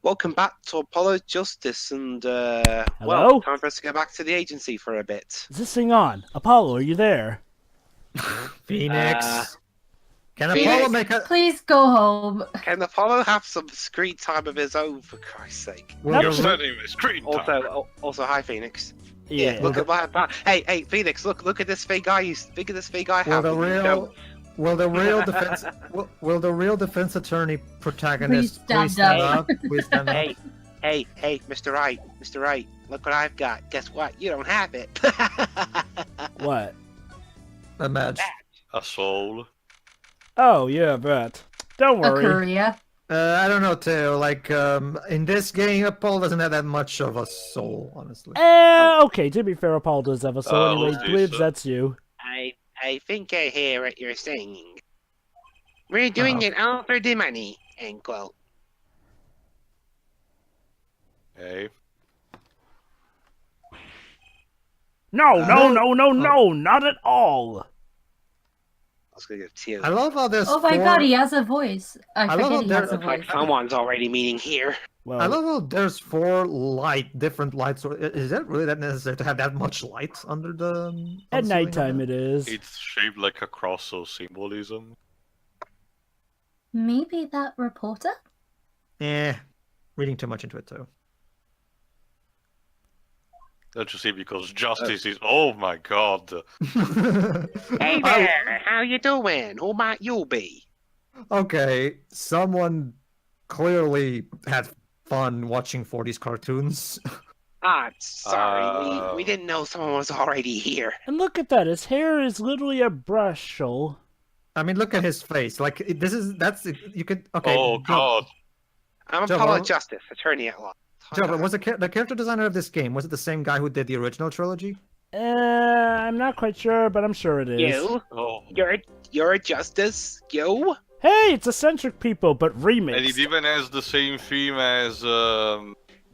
Welcome back to Apollo Justice, and Hello? well, time for us to go back to the agency for a bit. Is this thing on? Apollo, are you there? Phoenix. Can Phoenix. Apollo make a... Please go home. Can Apollo have some screen time of his own, for Christ's sake? Will Nope. the- Sending me screen time. Also, hi Phoenix. Yeah. Look at my back. Hey, Phoenix, look at this thing I used. Look at this thing I Will have. the that you real... don't. Will the real defense... will the real defense attorney protagonist Please stand up. Please stand up. Hey, Mr. Wright, look what I've got. Guess what? You don't have it. What? A match. A soul. Oh, yeah, bet. Don't A worry. Korea. I don't know, Teo. Like, in this game, Apollo doesn't have that much of a soul, honestly. Okay, to be fair, Apollo does have a soul. Anyway, let's see, Dwibs, so. that's you. I think I hear what you're saying. We're doing it all for the money, end quote. Hey. No, not at all. I was gonna give tears. I love how there's Oh my four... god, he has a voice. I love how forget he has a there- Looks like voice. someone's already meeting here. Well, I love how there's four different lights. Is that really that necessary to have that much light under the... at nighttime it is. It's shaped like a cross, so symbolism. Maybe that reporter? Reading too much into it, too. Don't you see? Because justice is. Oh my god. Hey there, how you doing? Who might you be? Okay, someone clearly had fun watching 40s cartoons. Sorry, we didn't know someone was already here. And look at that, his hair is literally a brushel. I mean, look at his face. Like, you could... Okay, Oh god. I'm Joe, Apollo what- Justice, attorney at law. Joe, but was the character designer of this game, was it the same guy who did the original trilogy? I'm not quite sure, but I'm sure it is. You? Oh. You're a justice? You? Hey, it's eccentric people, but remixed. And it even has the same theme as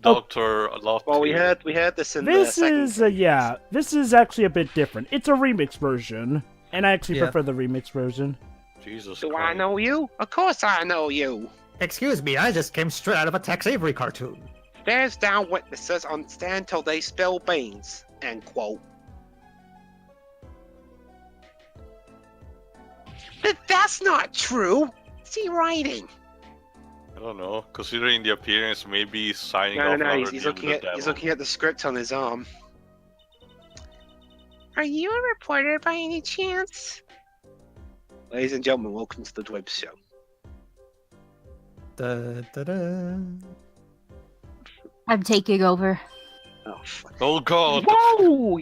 Doctor Lottie. Well, we heard this in the This second. is, yeah, this is actually a bit different. It's a remix version, and I actually Yeah. prefer the remix version. Jesus Do Christ. I know you? Of course I know you. Excuse me, I just came straight out of a Tex Avery cartoon. There's down witnesses on stand till they spill beans. End quote. But that's not true. Is he writing? I don't know. Considering the appearance, maybe he's signing No, off another he's deal looking with at the he's devil. looking at the script on his arm. Are you a reporter by any chance? Ladies and gentlemen, welcome to the Dwibs show. Da, da, da. I'm taking over. Oh, fuck. Oh god. Whoa,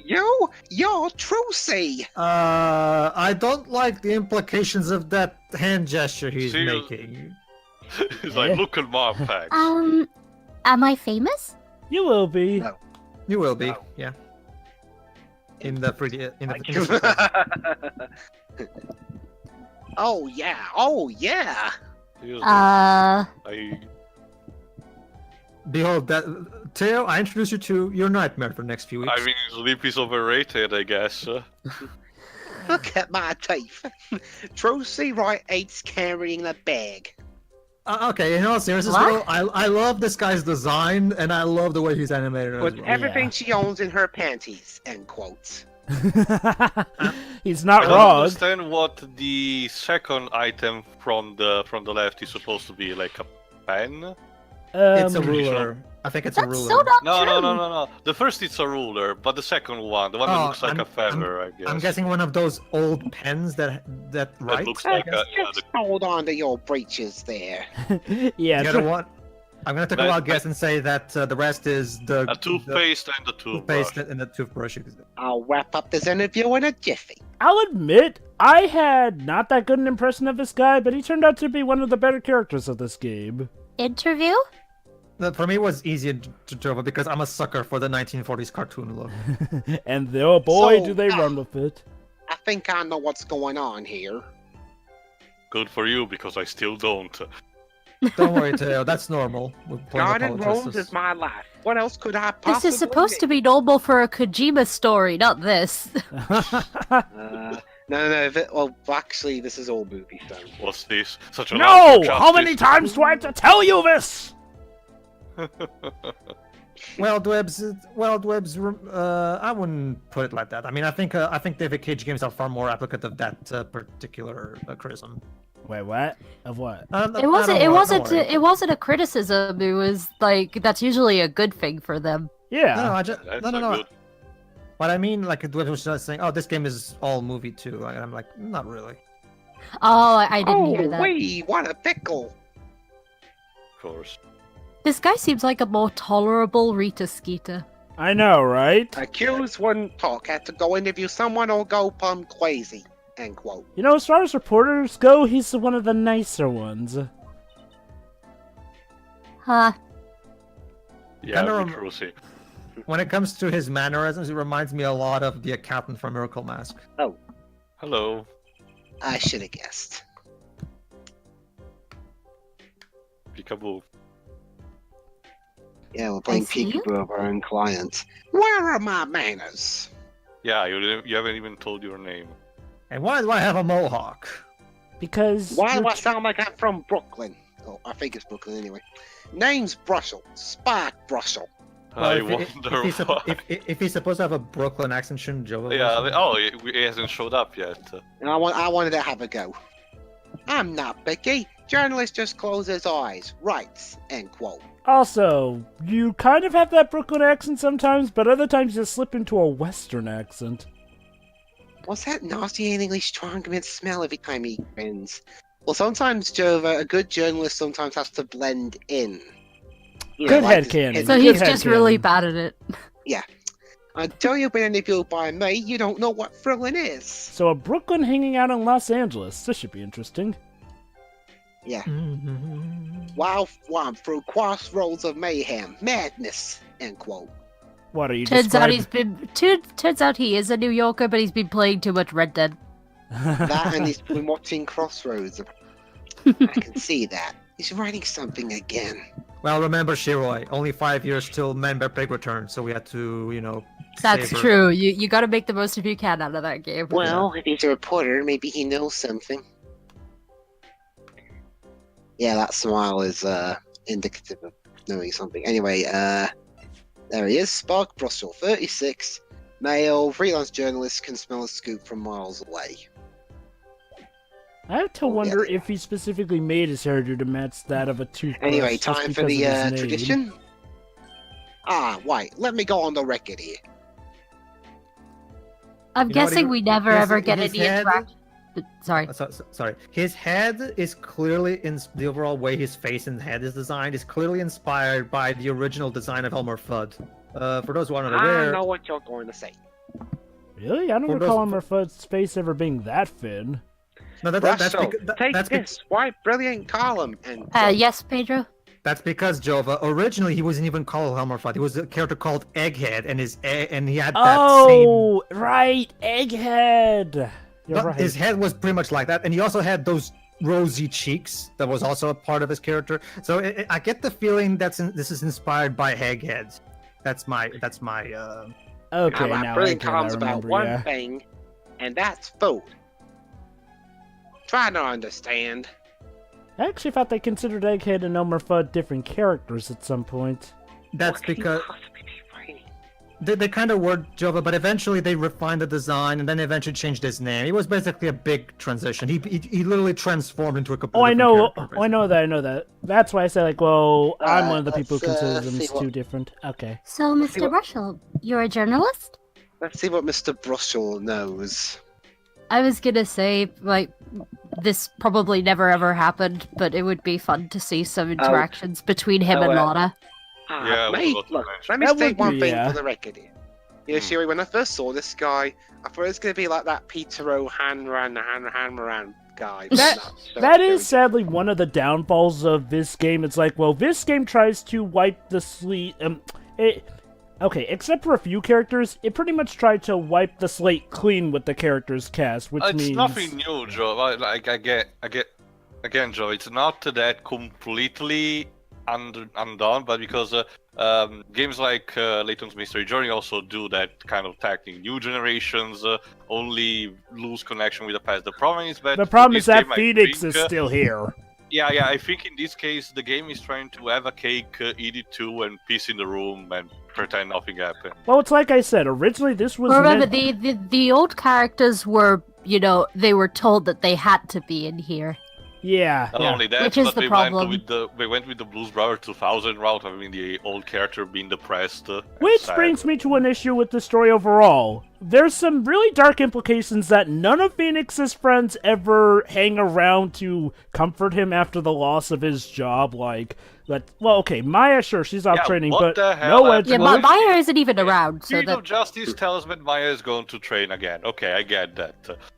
you're Trucy. I don't like the implications of that hand gesture he's Serious- making. He's like, look at my packs. Am I famous? You will be. No. You will be, Oh. yeah. In the 3D, in the Oh yeah. Seriously. Uh, I... Behold, that Theo, I introduce you to your nightmare for the next few weeks. I mean, sleep is overrated, I guess. Look at my teeth. Trucy Wright hates carrying a bag. Okay, in all seriousness, What? though, I love this guy's design, and I love the way he's animated as Put well. everything Yeah. she owns in her panties. End quotes. He's I not don't wrong. understand what the second item from the left is supposed to be, like a pen? It's a Um, ruler. I think it's a that's ruler. so not No, true. no. The first it's a ruler, but the second one, the one that Oh, looks like a feather, I guess. I'm guessing one of those old pens that writes. looks I like guess. Just hold on to your breeches there. yeah, The other one. I'm gonna take a But- wild guess and say that the rest is the A toothpaste and a the toothbrush. toothpaste and the toothbrush. I'll wrap up this interview in a jiffy. I'll admit, I had not that good an impression of this guy, but he turned out to be one of the better characters of this game. Interview? For me, it was easier to drove because I'm a sucker for the 1940s cartoon look. And oh boy, So, do they run with it. I think I know what's going on here. Good for you, because I still don't. Don't worry, Teo. That's normal. We're playing Garden Apollo Rose Justice. is my life. What else could I possibly This is supposed to be normal for a Kojima story, not this. No. Well, actually, this is all movie film. What's this? Such a No! lot of How many justice. times do I have to tell you this? Well, Dwibs, I wouldn't put it like that. I mean, I think David Cage games are far more applicable of that particular criticism. Wait, what? Of what? It wasn't a criticism. It was like that's usually a good thing for them. Yeah. That's no. not good. But I mean, like, Dwibs was just saying, "Oh, this game is all movie too." Like, I'm like, not really. Oh, I didn't hear that. wait, what a pickle! Of course. This guy seems like a more tolerable Rita Skeeter. I know, right? Accused wouldn't talk, had to go interview someone or go plumb crazy. End quote. You know, as far as reporters go, he's one of the nicer ones. Huh. Yeah, Kinda with Trucy. When it comes to his mannerisms, he reminds me a lot of the accountant from Miracle Mask. Hello. I should have guessed. Peekaboo. Yeah, we're playing see you. peekaboo of our own clients. Where are my manners? Yeah, you haven't even told your name. And why do I have a mohawk? Because... Why do you're I sound like I'm from Brooklyn? Oh, I think it's Brooklyn anyway. Name's Brussel. Spark Brussel. I Well, wonder why. if he's supposed to have a Brooklyn accent, shouldn't Joe? He hasn't showed up yet. And I wanted to have a go. I'm not picky. Journalist just closes his eyes. Writes. End quote. Also, you kind of have that Brooklyn accent sometimes, but other times you slip into a Western accent. What's that nauseatingly strong mint smell every time he grins? Well, sometimes, Jova, a good journalist sometimes has to blend in. You know, Good like headcanon. his- So Good he's head just really canon. bad at it. Until you've been interviewed by me, you don't know what thrilling is. So a Brooklyn hanging out in Los Angeles. This should be interesting. Yeah. Mm-hmm. While I'm through crossroads of mayhem, madness. End quote. What are you Turns out describing? turns out he is a New Yorker, but he's been playing too much Red Dead. That and he's been watching Crossroads. I can see that. He's writing something again. Well, remember, Shiroi, only 5 years till Man Bear Pig returns, so we had to, That's savor. true. You got to make the most of you can out of that game. Well, if he's a reporter, maybe he knows something. Yeah, that smile is indicative of knowing something. Anyway, there he is. Spark Brussel, 36. Male, freelance journalist, can smell a scoop from miles away. I have to wonder if he specifically made his hairdo to match that of a toothbrush. Anyway, just time for because the of his name. tradition. Wait, let me go on the record here. I'm You know what guessing he- we never his- ever get his any head- interaction. Sorry. Sorry. His head is clearly, in the overall way his face and head is designed, is clearly inspired by the original design of Elmer Fudd. For those who aren't I aware, know what you're going to say. Really? I don't For recall those- Elmer Fudd's face ever being that thin. no, that's Brussel, because, take that's, this, white brilliant column, and Yes, Pedro. that's because Jova. Originally, he wasn't even called Elmer Fudd. He was a character called Egghead, and and he had that same. Oh, right, Egghead. You're But right. his head was pretty much like that, and he also had those rosy cheeks. That was also a part of his character. So I get the feeling this is inspired by Egghead. That's my. Okay, my now brilliant I column's about remember, one yeah. thing, and that's food. Try to understand. I actually thought they considered Egghead and Elmer Fudd different characters at some point. That's What could he because possibly be writing? they kind of were Jova, but eventually they refined the design, and then eventually changed his name. It was basically a big transition. He literally transformed into a completely Oh, I know. different character, Oh, I know that. That's why I say, like, well, I'm one of the people who let's, considers them see as what- two different. Okay. So, see Mr. what- Russell, you're a journalist? Let's see what Mr. Brussel knows. I was gonna say, like, this probably never ever happened, but it would be fun to see some interactions between him and Lana. Yeah, Mate, what look, I let me That state would one be, thing yeah. for the record here. You know, Siri, when I first saw this guy, I thought it was going to be like that Peter O'Hanrahan guy. but That- no, That no, is sadly one of the downfalls of this game. It's like, well, this game tries to wipe the slate. Okay, except for a few characters, it pretty much tried to wipe the slate clean with the characters cast, which It's means nothing new, Joe. I get. Again, Joe. It's not that completely undone, but because games like Layton's Mystery Journey also do that kind of tactic. New generations only lose connection with the past. The problem is that the problem this is that game, I Phoenix think, is still here. Yeah, I think in this case the game is trying to have a cake, eat it too, and peace in the room and pretend nothing happened. Well, it's like I said, originally this was Remember, meant... the old characters were, they were told that they had to be in here. Yeah. Not only that, Which is but the they problem. went with the Blues Brother 2000 route. I mean, the old character being depressed. Which brings me to an issue with the story overall. There's some really dark implications that none of Phoenix's friends ever hang around to comfort him after the loss of his job. Maya, sure, she's off training, what but the hell no happened? Yeah, Edgeworth. Maya isn't even around, so Field of that... Justice tells me Maya is going to train again. Okay, I get that.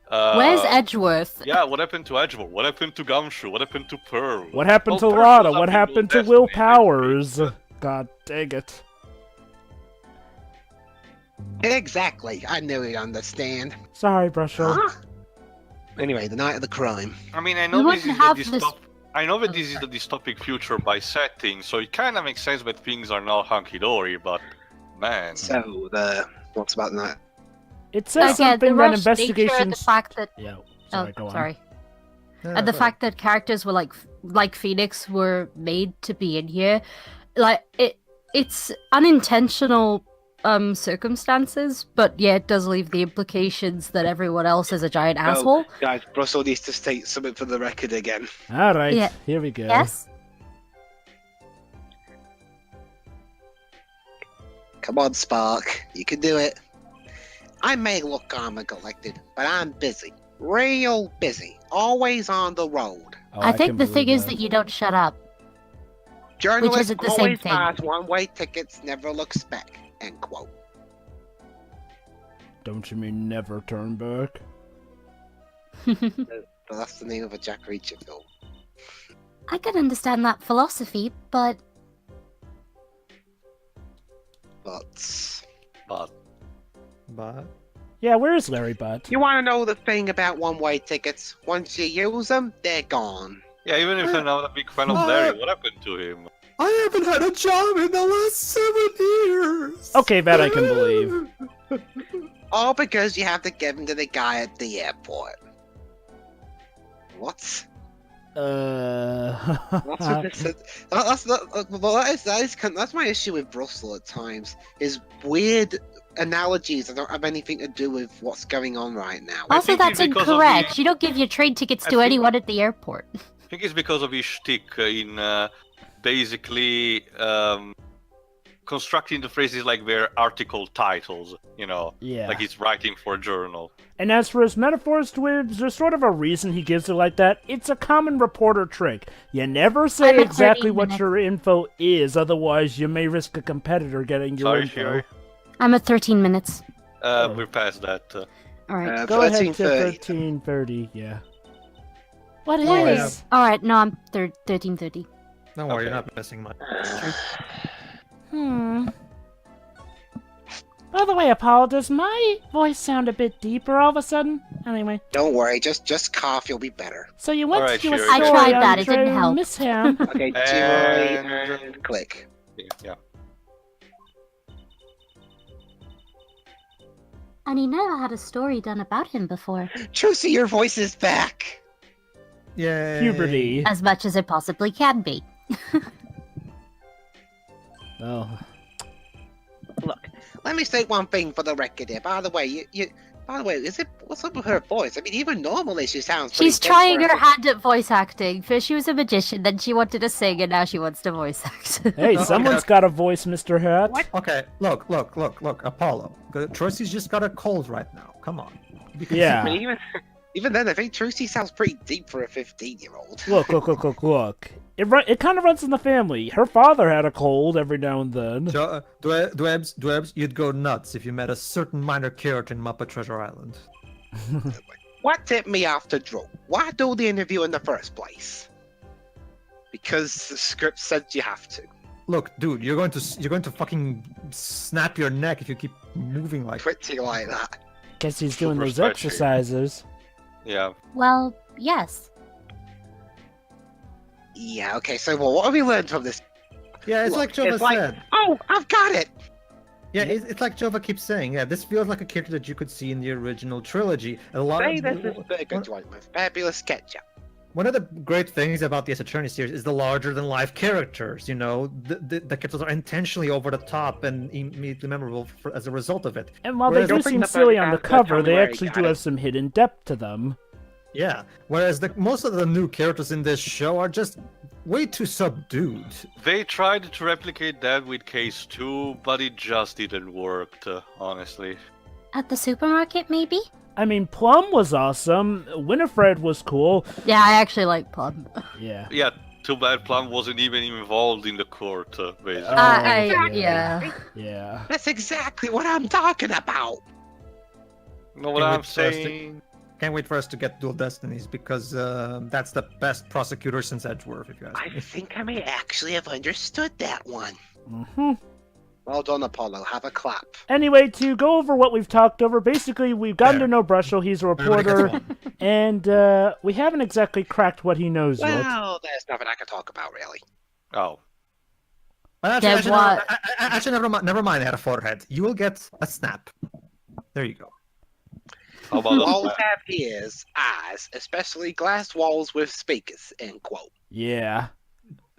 Where's Edgeworth? Yeah, what happened to Edgeworth? What happened to Gumshoe? What happened to Pearl? What happened to Pearl Lada? was What up happened to to Will Destiny, Powers? God dang it. Exactly. I knew you'd understand. Sorry, Brusho. Huh? Anyway, the night of the crime. I mean, I We know wouldn't this is have the this- I know that this is the dystopic future by setting, so it kind of makes sense that things are not hunky-dory, but man. So, what's about the night? It says Again, the something that rushed nature, investigations... the fact that... Yeah, sorry, oh, go on. sorry. Yeah, And the sorry. fact that characters were like Phoenix were made to be in here, it's unintentional circumstances, but yeah, it does leave the implications that everyone else is a giant asshole. Guys, Russell needs to state something for the record again. Alright, Yeah. here we go. Yes. Come on, Spark. You can do it. I may look calm and collected, but I'm busy. Real busy. Always on the road. Oh, I think can the thing believe is that you don't shut up. Journalists isn't the same always thing. pass one-way tickets, never look spec. End quote. Don't you mean never turn back? But that's the name of a Jack Reacher film. I can understand that philosophy, but But But Yeah, where is Larry Butt? you want to know the thing about one-way tickets? Once you use them, they're gone. Yeah, even if I'm not a big fan of Larry, what happened to him? I haven't had a job in the last 7 years. Okay, that I can believe. All because you have to give them to the guy at the airport. What? What's with this? That's my issue with Brussels at times. Is weird analogies that don't have anything to do with what's going on right now. I also think that's it's because of incorrect. the- You don't give your train tickets I to think- anyone at the airport. I think it's because of his shtick in basically constructing the phrases like their article titles, you know, Yeah. like he's writing for a journal. And as for his metaphors, Dwibs, there's sort of a reason he gives it like that. It's a common reporter trick. You never say I'm at exactly 13 what minutes. your info is, otherwise you may risk a competitor getting your Sorry, info. Sherry. I'm at 13 minutes. We're past that. All right. Go ahead to 13:30. 13:30, yeah. What is? Oh, yeah. All right. No, I'm 13:30. Don't worry, Okay. you're not missing much. By the way, Apollo, does my voice sound a bit deeper all of a sudden? Anyway, Don't worry, just cough, you'll be better. so you went Alright, to a Sherry, story I tried on that, it didn't Trail help. Misham. Okay, And- and click. Yeah. And he never had a story done about him before. Trucy, your voice is back. Yay. Puberty. As much as it possibly can be. Oh. Look, let me say one thing for the record here. By the way, what's up with her voice? I mean, even normally she sounds pretty She's good trying for her hand at voice acting. First she was a magician, then she wanted to sing, and now she wants to voice act. Hey, Okay. someone's got a voice, Mr. Hat. What? Okay, look, Apollo. Trucy's just got a cold right now. Come on. You can Yeah. I mean, even then, I think Trucy sounds pretty deep for a 15-year-old. Look. It kind of runs in the family. Her father had a cold every now and then. Dwibs, you'd go nuts if you met a certain minor character in Muppet Treasure Island. What tipped me off to Drew? Why do the interview in the first place? Because the script said you have to. Look, dude, you're going to fucking snap your neck if you keep moving like. Pretty like that. Guess he's doing Super those spreadsheet. exercises. Yeah. Well, yes. Yeah, okay, so what have we learned from this? Yeah, it's Look, like Jova it's like- said. Oh, I've got it! Yeah, it's like Jova keeps saying. Yeah, this feels like a character that you could see in the original trilogy. A lot Say of this is Burger Joint with fabulous ketchup. one of the great things about the Ace Attorney series is the larger-than-life characters. You know, the characters are intentionally over the top and immediately memorable as a result of it. And while Whereas they do the seem the silly bug on the out, but cover, tell me they where he actually got do it. have some hidden depth to them. Yeah, whereas most of the new characters in this show are just way too subdued. They tried to replicate that with Case 2, but it just didn't work, honestly. At the supermarket, maybe? I mean, Plum was awesome. Winifred was cool. Yeah, I actually like Plum. Yeah. Yeah, too bad Plum wasn't even involved in the court, basically. Yeah. Yeah. That's exactly what I'm talking about. Know what Can we I'm saying? Can't wait for us to get Dual Destinies because that's the best prosecutor since Edgeworth, if you ask I me. think I may actually have understood that one. hmm Well done, Apollo. Have a clap. Anyway, to go over what we've talked over, basically we've gotten to know Brushel. He's a Everybody gets reporter, and we haven't exactly cracked what he knows yet. Well, there's nothing I can talk about, really. Oh. Actually, never mind. I had a forehead. You will get a snap. There you go. How about Walls that? have ears, eyes, especially glass walls with speakers, end quote. Yeah.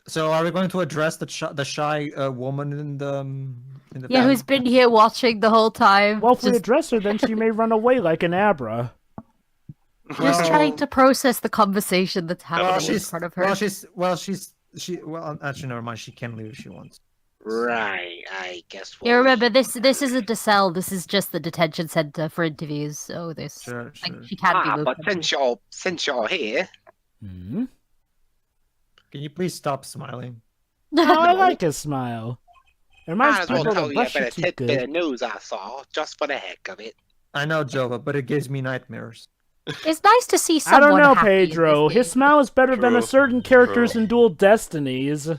So, are we going to address the shy woman in the Yeah, who's been here watching the whole time? Well, if we just, address her, then she may run away like an Abra. just Well- trying to process the conversation that's happening in she's front of her. well, actually, never mind. She can leave if she wants. Right, I guess we'll... Yeah, remember, this isn't a cell. This is just the detention center for interviews. So this, Sure. she can't be moved. but since you're here, Hmm? Can you please stop smiling? Oh, I like his smile. It might reminds as well people tell that you a brush your bit of teeth tidbit of good. news I saw, just for the heck of it. I know, Jova, but it gives me nightmares. It's nice to see I someone don't know, happy in Pedro. this His game. smile is better than a True. certain characters True. in Dual Destinies.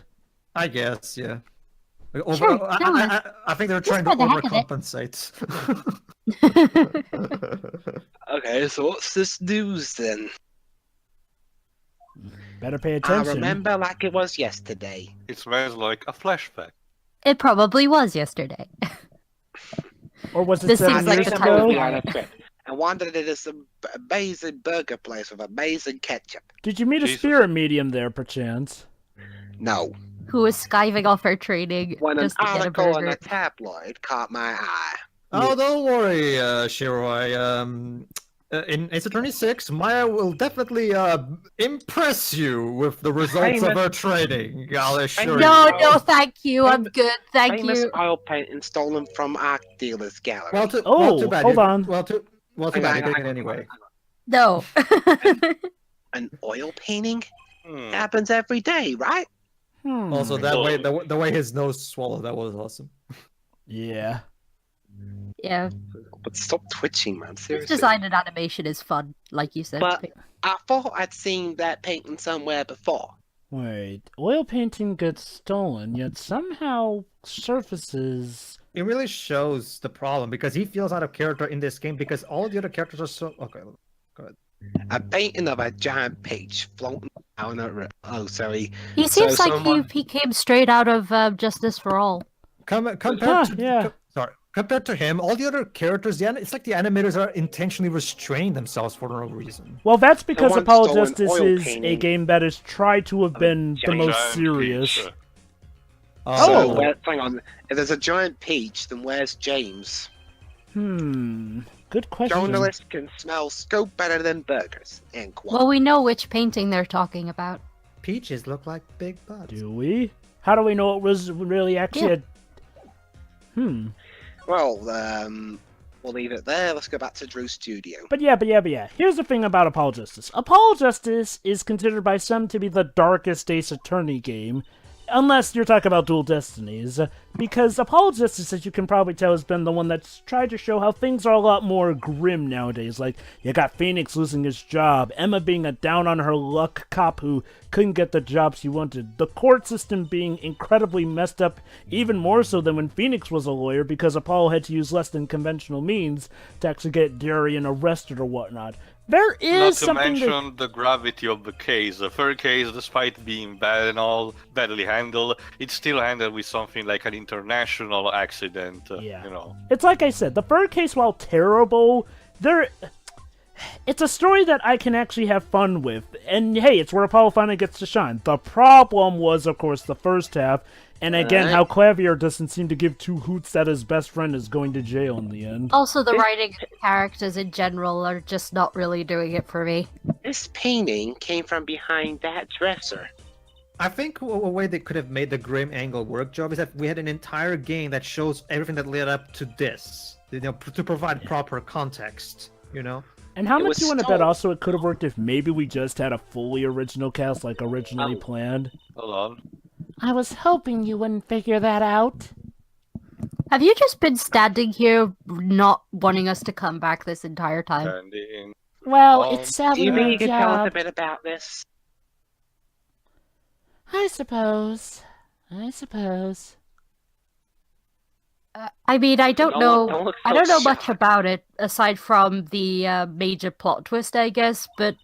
I guess, yeah. Sure, I think they're trying to for the heck of it. overcompensate. Okay, so what's this news then? Better pay I attention. remember like it was yesterday. It smells like a flashback. It probably was yesterday. Or was it This 7 seems like years the I time of ago? was year. on a trip and wandered into some amazing burger place with amazing ketchup. Did you meet a Jesus. spirit medium there, perchance? No. Who was skiving off her training When an just to get a article in burger. a tabloid caught my eye. Oh, don't worry, Shiroi. In Ace Attorney 6, Maya will definitely impress you with the results of Famous- her training. I'll assure you. No, thank you. I'm good. Thank Famous you. oil painting stolen from art dealer's gallery. Well, too Oh, bad. hold on. Well, too Hang bad. on, You're getting hang it on, anyway. No. An oil painting Hmm. happens every day, right? Also, that way, the way his nose swallowed, that was awesome. Yeah. Yeah. But stop twitching, man. This Seriously. design and animation is fun, like you said. But I thought I'd seen that painting somewhere before. Wait, oil painting gets stolen, yet somehow surfaces. It really shows the problem because he feels out of character in this game because all the other characters are so okay. A painting of a giant peach floating down a river. Oh, sorry. He So seems like someone- he came straight out of Justice for All. Compared to yeah. compared to him, all the other characters, it's like the animators are intentionally restraining themselves for no reason. Well, that's because Someone Apollo stole an Justice oil is a painting game that has tried to have been the giant most Giant serious. peach. So, hang on. If there's a giant peach, then where's James? Good question. Journalists can smell scope better than burgers. End quote. Well, we know which painting they're talking about. Peaches look like big butts. Do we? How do we know it was really actually a... Well, we'll leave it there. Let's go back to Drew's studio. But yeah. Here's the thing about Apollo Justice. Apollo Justice is considered by some to be the darkest Ace Attorney game. Unless you're talking about Dual Destinies. Because Apollo Justice, as you can probably tell, has been the one that's tried to show how things are a lot more grim nowadays. Like, you got Phoenix losing his job, Emma being a down-on-her-luck cop who couldn't get the job she wanted, the court system being incredibly messed up, even more so than when Phoenix was a lawyer, because Apollo had to use less than conventional means to actually get Darian arrested or whatnot. There Not is to something mention the gravity of the case. The third case, despite being bad and all, badly handled, it's still handled with something like an international accident. Yeah. You know. It's like I said, the third case, while terrible, It's a story that I can actually have fun with, and hey, it's where Apollo finally gets to shine. The problem was, of course, the first half, and again, how Clavier doesn't seem to give two hoots that his best friend is going to jail in the end. Also, the writing and characters in general are just not really doing it for me. This painting came from behind that dresser. I think a way they could have made the grim angle work, Job, is that we had an entire game that shows everything that led up to this, to provide proper context, And how It much was you want to still- bet also it could have worked if maybe we just had a fully original cast like originally planned? Hold on. I was hoping you wouldn't figure that out. Have you just been standing here not wanting us to come back this entire time? Standing. Well, Oh, it's sadly Do you mean my you can tell us a job. bit about this? I suppose. I mean, I don't know. Don't look I so don't know much shocked. about it aside from the major plot twist, I guess. But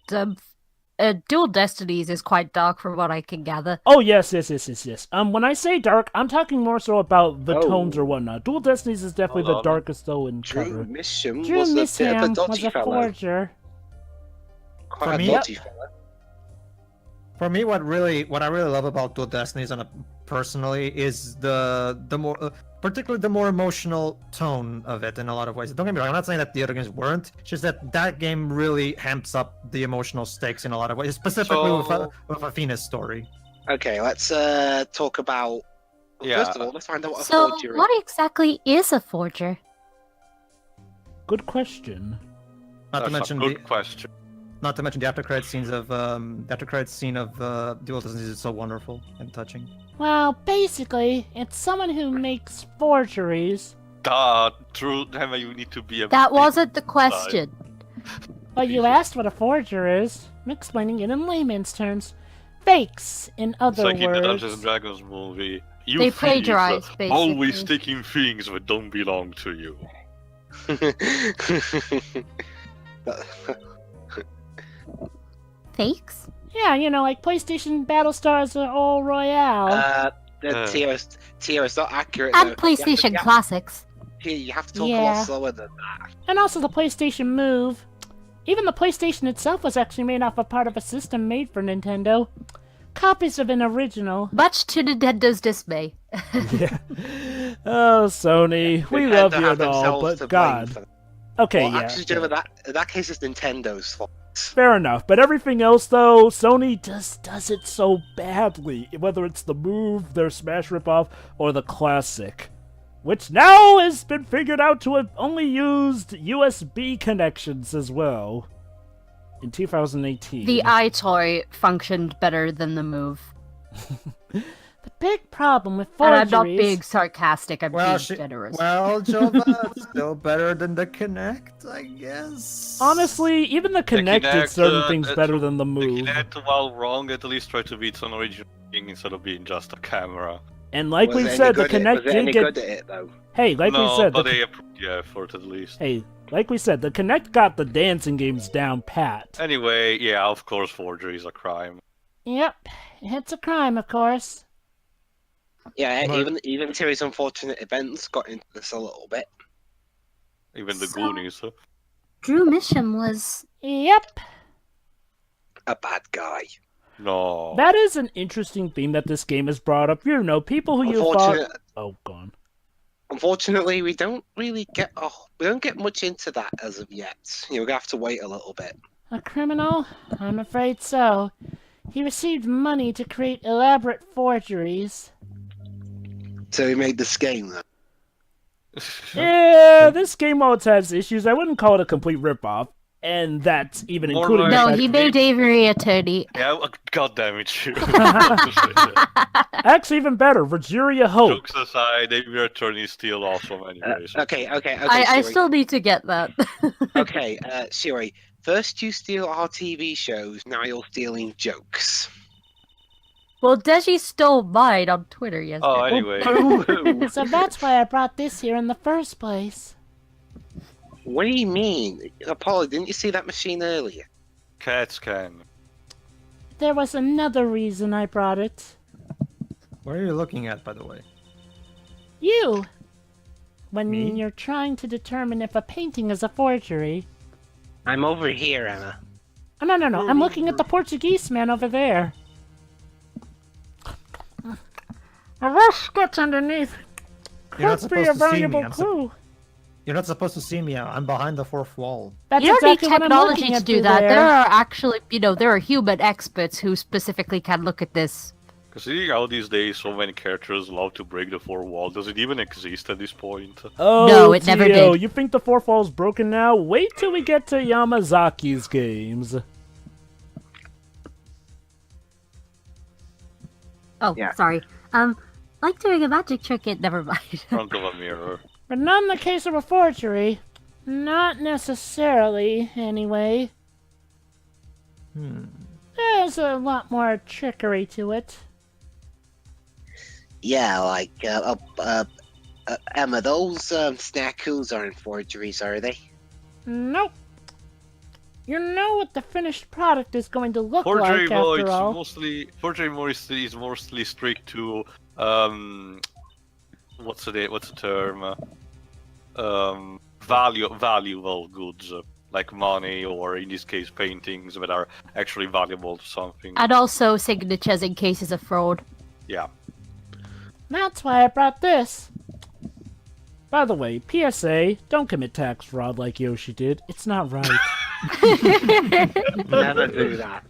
Dual Destinies is quite dark, from what I can gather. Oh, yes. When I say dark, I'm talking more so about the Oh. tones or whatnot. Dual Destinies is definitely Hold the on. darkest, though, in Drew cover. Misham Drew was a bit of a Misham dodgy was a fellow. forger. Quite For a me- dodgy fellow. For me, what I really love about Dual Destinies, personally, is the more, particularly the more emotional tone of it in a lot of ways. Don't get me wrong, I'm not saying that the other games weren't. It's just that game really amps up the emotional stakes in a lot of ways, specifically with Athena's story. Okay, let's talk about. Yeah. First of all, let's find out what a So, forgery is. what exactly is a forger? Good question. Not to That's mention a good question. not to mention the after credit scene of Dual Destinies is so wonderful and touching. Well, basically, it's someone who makes forgeries. True, Emma, you need to be a That bit wasn't the question. But you asked what a forger is. I'm explaining it in layman's terms. Fakes, in It's other like in the words. Dungeons and Dragons movie. You They thieves plagiarize, are basically. always taking things that don't belong to you. Fakes? Yeah, like PlayStation Battlestars All Royale. Tio, it's not accurate. And though. PlayStation Classics. You have to talk a Yeah. lot slower than that. And also the PlayStation Move. Even the PlayStation itself was actually made off a part of a system made for Nintendo. Copies of an original. Much to Nintendo's dismay. Yeah. Oh, Sony, we Nintendo love you have and all, themselves to but blame God. for that. Okay, Well, yeah. actually, Joe, in that case, it's Nintendo's fault. Fair enough, but everything else, though, Sony just does it so badly. Whether it's the Move, their Smash ripoff, or the Classic. Which now has been figured out to have only used USB connections as well. In 2018. The iToy functioned better than the Move. The big problem with And forgeries... I'm not being sarcastic, I'm Well, being generous. Jova, still better than the Kinect, I guess. Honestly, even the Kinect did Kinect, certain things that's- better than the The Move. Kinect, while wrong, at least tried to be its own original thing instead of being just a camera. And like Was we it any said, the good at- Kinect was it did any get... good at it, though? Hey, like no, we said, but the... they approved the effort at least. Hey, like we said, the Kinect got the dancing games down pat. Anyway, yeah, of course, forgery is a crime. Yep, it's a crime, of course. Yeah, But- even Terry's unfortunate events got into this a little bit. Even the So- Goonies. Drew Misham was... Yep. A bad guy. No. That is an interesting theme that this game has brought up. People who you thought... Unfortunate, Oh, gone. unfortunately, we don't get much into that as of yet. You're gonna have to wait a little bit. A criminal? I'm afraid so. He received money to create elaborate forgeries. So he made this game, though. Yeah, this game, while it has issues, I wouldn't call it a complete ripoff. And that's even More including... like- the No, fact- he made Avery Attorney. Yeah, god damn it, you. Actually, even better, Virginia Hope. Jokes aside, your attorney is still awesome anyway. So. Okay, I Siri. still need to get that. Okay, Siri. First you steal our TV shows, now you're stealing jokes. Well, Deji stole mine on Twitter yesterday. Oh, anyway. So that's why I brought this here in the first place. What do you mean? Apollo, didn't you see that machine earlier? Cats can. There was another reason I brought it. What are you looking at, by the way? You! When Me? you're trying to determine if a painting is a forgery. I'm over here, Emma. Oh, no, I'm looking at the Portuguese man over there. A rough sketch underneath. You're not Could be supposed a to see me. valuable clue. You're not supposed to see me. I'm behind the fourth wall. That's You don't exactly need what I'm technology looking to at do through that. there. There are actually, there are human experts who specifically can look at this. Considering how these days so many characters love to break the fourth wall, does it even exist at this point? Oh, No, it never Tio, did. you think the fourth wall's broken now? Wait till we get to Yamazaki's games. Oh, Yeah. sorry. Like doing a magic trick, never mind. Front of a mirror. But not in the case of a forgery. Not necessarily, anyway. There's a lot more trickery to it. Yeah, like, Emma, those snackus aren't forgeries, are they? Nope. You know what the finished product is going to look Forgery like, after is all. is mostly strict to what's the term? Valuable goods like money, or in this case paintings that are actually valuable to something. And also signatures in cases of fraud. Yeah. That's why I brought this. By the way, PSA, don't commit tax fraud like Yoshi did. It's not right. Never do that.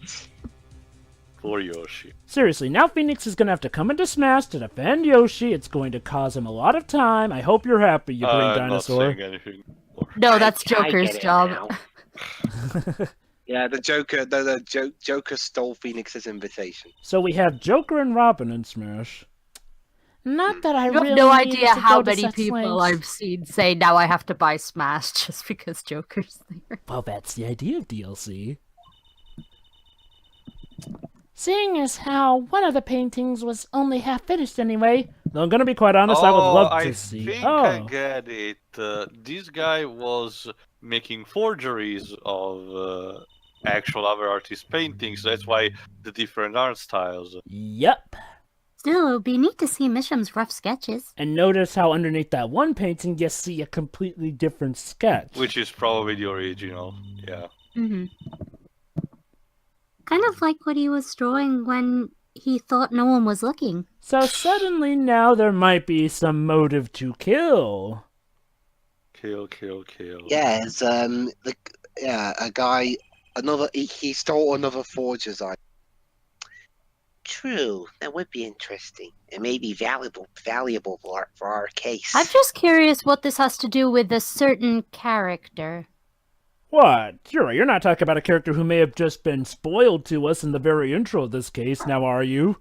For Yoshi. Seriously, now Phoenix is gonna have to come into Smash to defend Yoshi. It's going to cause him a lot of time. I hope you're happy, you green Not dinosaur. saying anything. No, that's I Joker's get it job. now. Yeah, the Joker stole Phoenix's invitation. So we have Joker and Robin in Smash. Not that I You really have no needed idea to how go to many such people lengths. I've seen say, now I have to buy Smash just because Joker's there. Well, that's the idea of DLC. Seeing as how one of the paintings was only half finished anyway, though I'm gonna be quite honest, I would love to I see. think Oh, I get it. This guy was making forgeries of actual other artists' paintings. That's why the different art styles. yep. Still, it would be neat to see Misham's rough sketches. And notice how underneath that one painting you see a completely different sketch. Which is probably the original. Yeah. Mm-hmm. Kind of like what he was drawing when he thought no one was looking. So suddenly now there might be some motive to kill. Kill. Yeah, it's a guy, he stole another forger's item. True, that would be interesting. It may be valuable for our case. I'm just curious what this has to do with a certain character. What? You're not talking about a character who may have just been spoiled to us in the very intro of this case, now are you?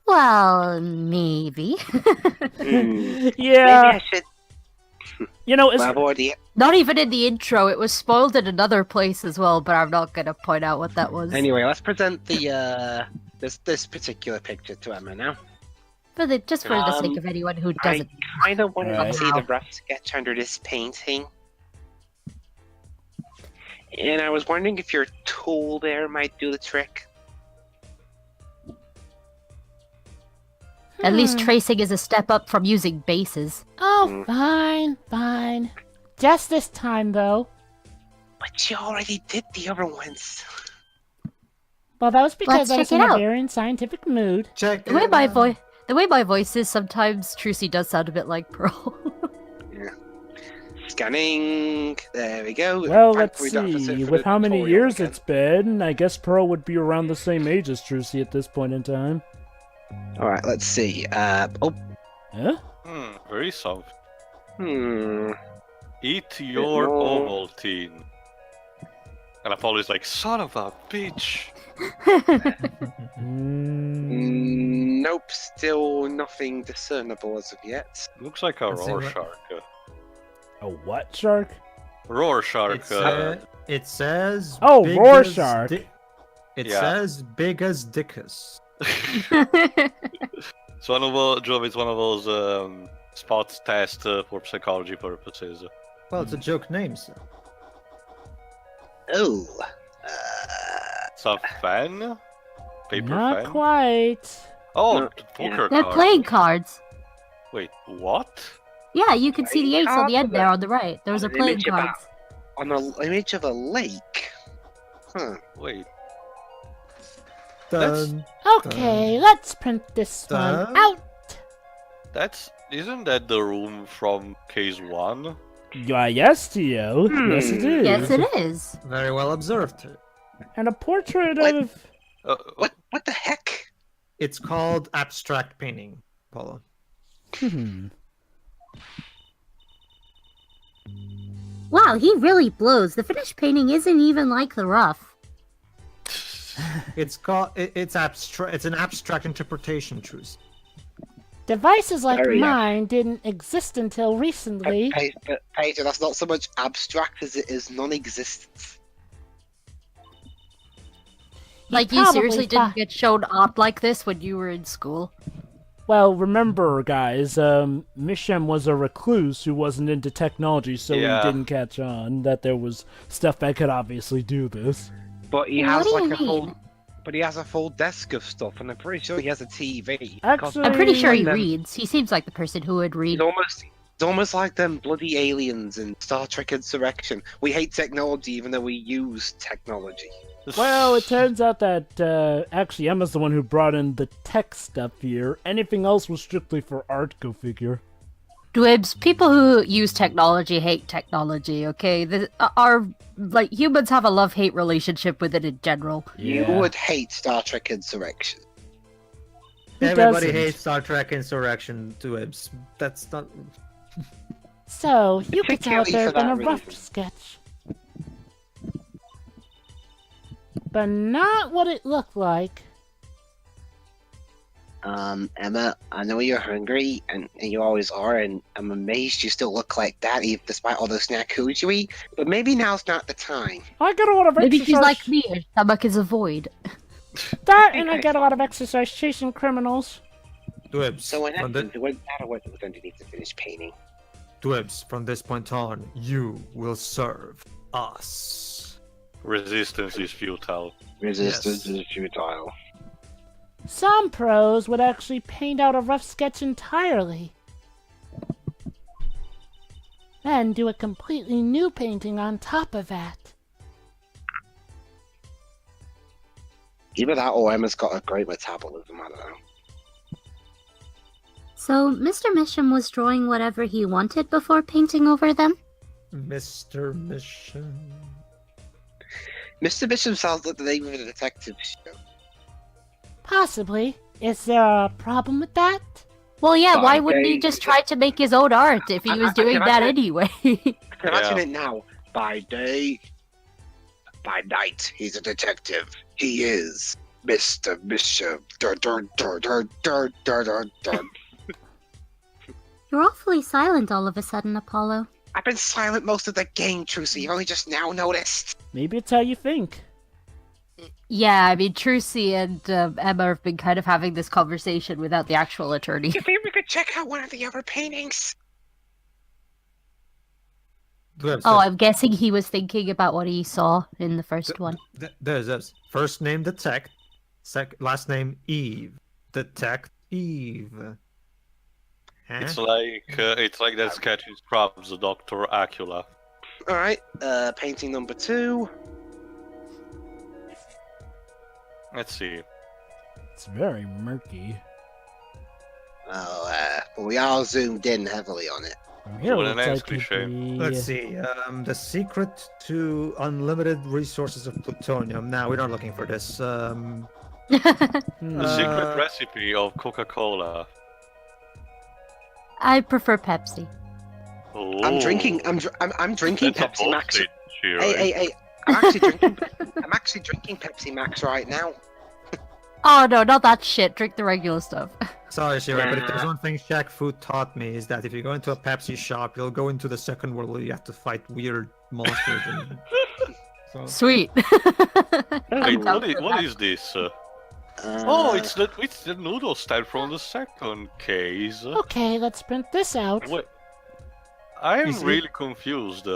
Well, maybe. Maybe Yeah, I should you know, it's... avoid the. Not even in the intro, it was spoiled in another place as well, but I'm not gonna point out what that was. Anyway, let's present the this particular picture to Emma now. Just for the sake of anyone who doesn't. I kind of want to Alright. see the rough sketch under this painting. And I was wondering if your tool there might do the trick. At least tracing is a step up from using bases. Oh, fine. Just this time, though. But you already did the other ones. Well, that was because Let's I was check in it a out. very scientific mood. Check The way it my out. voice is, sometimes Trucy does sound a bit like Pearl. Scanning. There we go. Well, let's Thankfully, don't have to sit see. for With the how many tutorial years again. it's been, I guess Pearl would be around the same age as Trucy at this point in time. Alright, let's see. Huh? Very soft. Eat your more. Ovaltine. And Apollo's like, son of a bitch. Nope, still nothing discernible as of yet. Looks like a Let's see what- Rorschach. A what shark? Rorschach. It says. Oh, big Rorschach. as It Yeah. says big as Dickus. It's one of those, Job, it's one of those spots test for psychology purposes. Well, it's a joke name, so. Oh. It's a fan? Paper Not fan? quite. Oh, No, poker They're card. playing cards. Wait, what? Yeah, you can see the ace on the end Playing there on the right. There's a An playing image about- cards. on an image of a lake. Huh. Wait. Dun, Okay, let's print this one Dun. out. Isn't that the room from case 1? Yes, Tio. Yes, it is. Yes, it is. Very well observed. And a portrait What? of... What the heck? It's called abstract painting, Paulo. Wow, he really blows. The finished painting isn't even like the rough. It's abstract. It's an abstract interpretation, Trucy. Devices like Very mine didn't exist until recently. Peter, that's not so much abstract as it is non-existent. Like, you probably seriously didn't get shown art like this when you were in school? Well, remember, guys, Misham was a recluse who wasn't into technology, so Yeah. he didn't catch on that there was stuff that could obviously do this. But he What has do you like a full. mean? But he has a full desk of stuff, and I'm pretty sure he has a TV. Actually- I'm pretty sure he Them- reads. He seems like the person who would read. It's almost like them bloody aliens in Star Trek Insurrection. We hate technology even though we use technology. Well, it turns out that actually Emma's the one who brought in the tech stuff here. Anything else was strictly for art, go figure. Dwibs, people who use technology hate technology, okay? Like, humans have a love-hate relationship with it in general. You would hate Star Trek Insurrection. Who Everybody doesn't? hates Star Trek Insurrection to Ibs. That's not. So, you could out Particularly there for than a that rough reason. sketch. But not what it looked like. Emma, I know you're hungry, and you always are, and I'm amazed you still look like that, even despite all those snack foods you eat. But maybe now's not the time. I get a lot of Maybe exercise. she's like me, her stomach is a void. That, and I get a lot of exercise chasing criminals. Dwibs. So in From essence, it wouldn't matter what was underneath the finished painting. Dwibs, from this point on, you will serve us. Resistance is futile. Resistance is futile. Some pros would actually paint out a rough sketch entirely. Then do a completely new painting on top of that. Either that or Emma's got a great metabolism, I don't know. So, Mr. Misham was drawing whatever he wanted before painting over them? Mr. Mission. Mr. Bishop sounds like the name of a detective show. Possibly. Is there a problem with that? Well, yeah, But why I wouldn't he think- just try to make his own art if he was doing that anyway? Imagine Yeah. it now. By day, by night, he's a detective. He is Mr. Bishop. Dur, dur, dur, dur, dur, dur, dur, dur. You're awfully silent all of a sudden, Apollo. I've been silent most of the game, Trucy. You only just now noticed. Maybe it's how you think. Yeah, I mean, Trucy and Emma have been kind of having this conversation without the actual attorney. Do you think we could check out one of the other paintings? Dwibs, Oh, I'm guessing he was thinking about what he saw in the first one. There's this. First name Detect. Last name Eve. Detect Eve. Huh? It's like that sketch in Scrubs, Dr. Acula. Alright, painting number 2. Let's see. It's very murky. Oh, we are zoomed in heavily on it. From here, What it an looks like angry it'd shame. be- Let's see. The secret to unlimited resources of plutonium. Now we're not looking for this. Hmm. The secret Uh, recipe of Coca-Cola. I prefer Pepsi. Oh, I'm drinking Pepsi that's a Max. voltage here, Hey, I'm actually drinking Pepsi Max right now. Oh no, not that shit. Drink the regular stuff. Sorry, Shira, but if there's one thing Shaq Food taught me is that if you go into a Pepsi shop, you'll go into the second world where you have to fight weird monsters. So, Sweet. Wait, what is this? Oh, it's the noodle stand from the second case. Okay, let's print this out. Wait, I'm Is it- really confused.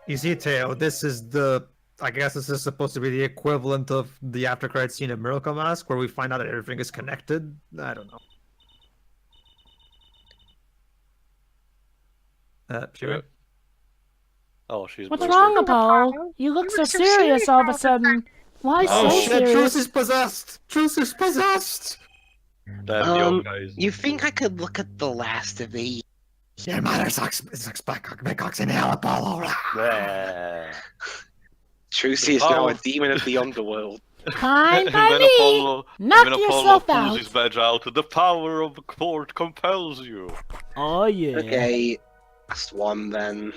you see, Teo, this is the. I guess this is supposed to be the equivalent of the after credit scene of Miracle Mask, where we find out that everything is connected. I don't know. Shira? Oh, she's What's boosted. wrong, Apollo? You look so serious all of a sudden. Why Oh so shit, serious? Trucy's possessed! Trucy's possessed! Damn young guys. You think I could look at the last of these? Your mother sucks big cocks in hell, Apollo. Trucy is now a demon of the underworld. Fine by When me. Apollo, Knock when Apollo yourself pulls out. his badge out, the power of the court compels you. Oh yeah. Okay, last one then.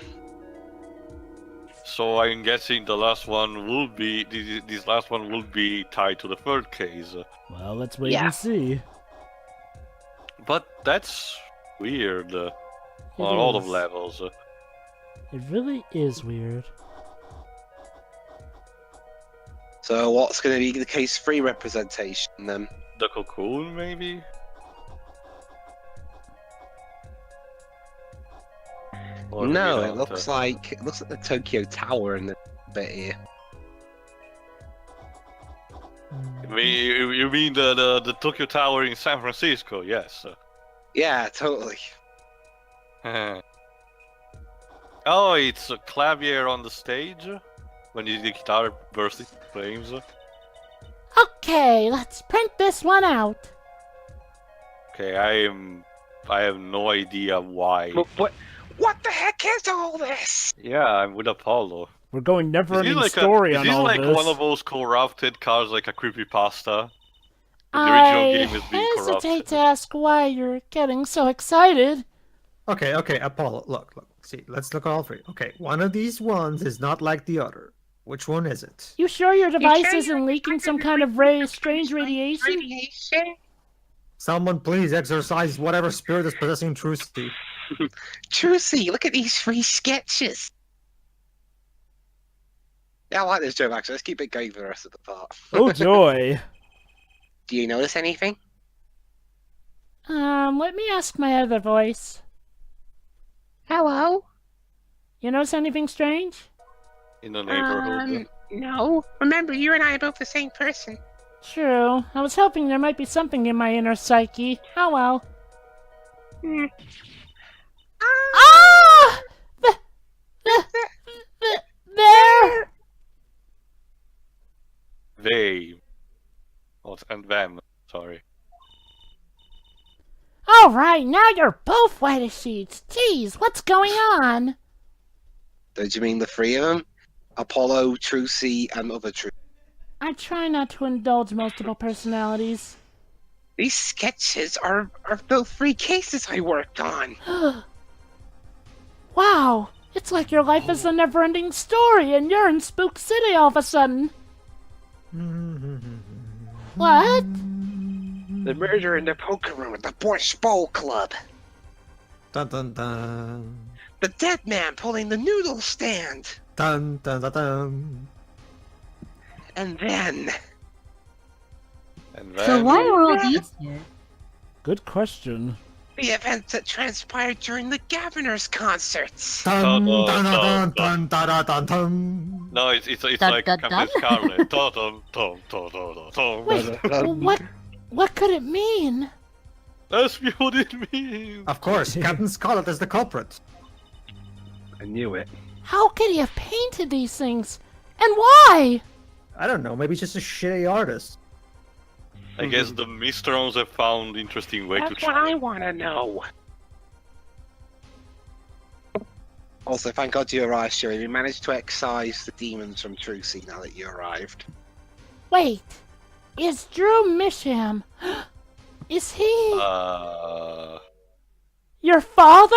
So I'm guessing the last one will be this last one will be tied to the third case. Well, let's wait Yeah. and see. But that's weird on It all of is. levels. It really is weird. So what's going to be the case 3 representation then? The cocoon, maybe? Or No, maybe it not, looks like the Tokyo Tower in the bit here. You mean the Tokyo Tower in San Francisco? Yes. Yeah, totally. Oh, it's a clavier on the stage when the guitar bursts into flames. Okay, let's print this one out. Okay, I have no idea why. What the heck is all this? Yeah, I'm with Apollo. We're going never-ending Is story this on all like this. one of those corrupted cards, like a creepypasta? The I original game is being hesitate corrupted. to ask why you're getting so excited. Okay, Apollo, look. See, let's look at all three. Okay, one of these ones is not like the other. Which one is it? You sure your device isn't leaking some kind of strange radiation? Someone please exorcise whatever spirit is possessing Trucy. Trucy, look at these 3 sketches. Yeah, I like this joke actually. Let's keep it going for the rest of the part. Oh joy. Do you notice anything? Let me ask my other voice. Hello? You notice anything strange? In the neighborhood. No. Remember, you and I are both the same person. True. I was hoping there might be something in my inner psyche. Oh well. Ah! There! They. Oh, and them. Sorry. Alright, now you're both white as sheets. Jeez, what's going on? Don't you mean the 3 of them? Apollo, Trucy, and other Trucy. I try not to indulge multiple personalities. These sketches are those 3 cases I worked on. Wow, it's like your life is a never-ending story and you're in Spook City all of a sudden. What? The murder in the poker room at the Borscht Bowl Club. Dun dun dun. The dead man pulling the noodle stand. Dun dun dun dun. And then... And So then. why are all these here? Good question. the events that transpired during the Governor's concerts. Dun dun dun dun dun dun dun dun. No, it's Dun, like dun, Captain dun. Scarlet. Dun, dun, dun, dun, dun, dun, dun. Wait, what could it mean? Ask me what it means. Of course, Captain Scarlet is the culprit. I knew it. How could he have painted these things? And why? I don't know, maybe he's just a shitty artist. I guess the Mistrons have found interesting way to That's what I try. want to know. Also, thank God you arrived, Sherry. We managed to excise the demons from Trucy now that you arrived. Wait, is Drew Misham? Is he your father?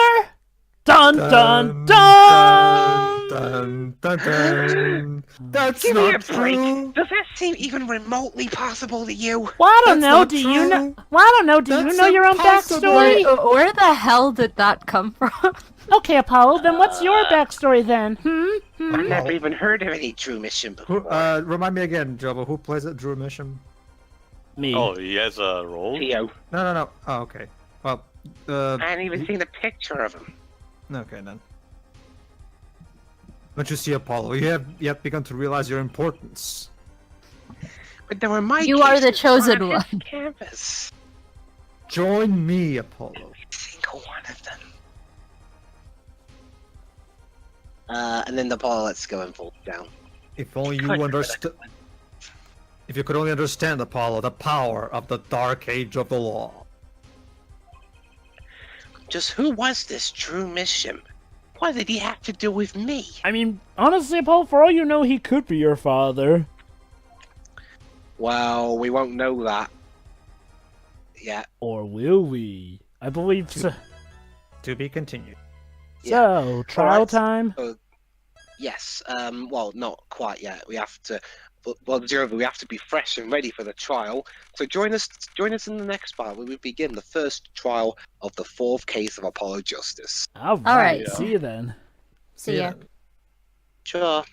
Dun dun dun! Dun dun dun. That's Give me a not break. true. Does that seem even remotely possible to you? Well, I don't That's know. not Do you know? true. Well, I don't know. Do you That's know your own impossible. backstory? Where the hell did that come from? Okay, Apollo. Then what's your backstory then? I've never even heard of any True Mission Who, before. remind me again, Jobo, who plays it? Drew Misham? Me. Oh, he has a role? Theo. No. Oh, okay. Well, I hadn't even seen a picture of him. okay then. Don't you see, Apollo? You have yet begun to realize your importance. But there were my You are the cases chosen on his one. Canvas. Join me, Apollo. Every single one of them. And then the Apollo lets go and falls down. If only you understood. If you could only understand, Apollo, the power of the Dark Age of the Law. Just who was this true Misham? What did he have to do with me? I mean, honestly, Paul, for all you know, he could be your father. Well, we won't know that. Yeah. Or will we? I believe so. To be continued. So, trial Alright. time? Yes. Well, not quite yet. We have to. Well, Zero, we have to be fresh and ready for the trial. So join us in the next part where we begin the first trial of the 4th case of Apollo Justice. Alright, Alright. see you then. See ya. Sure.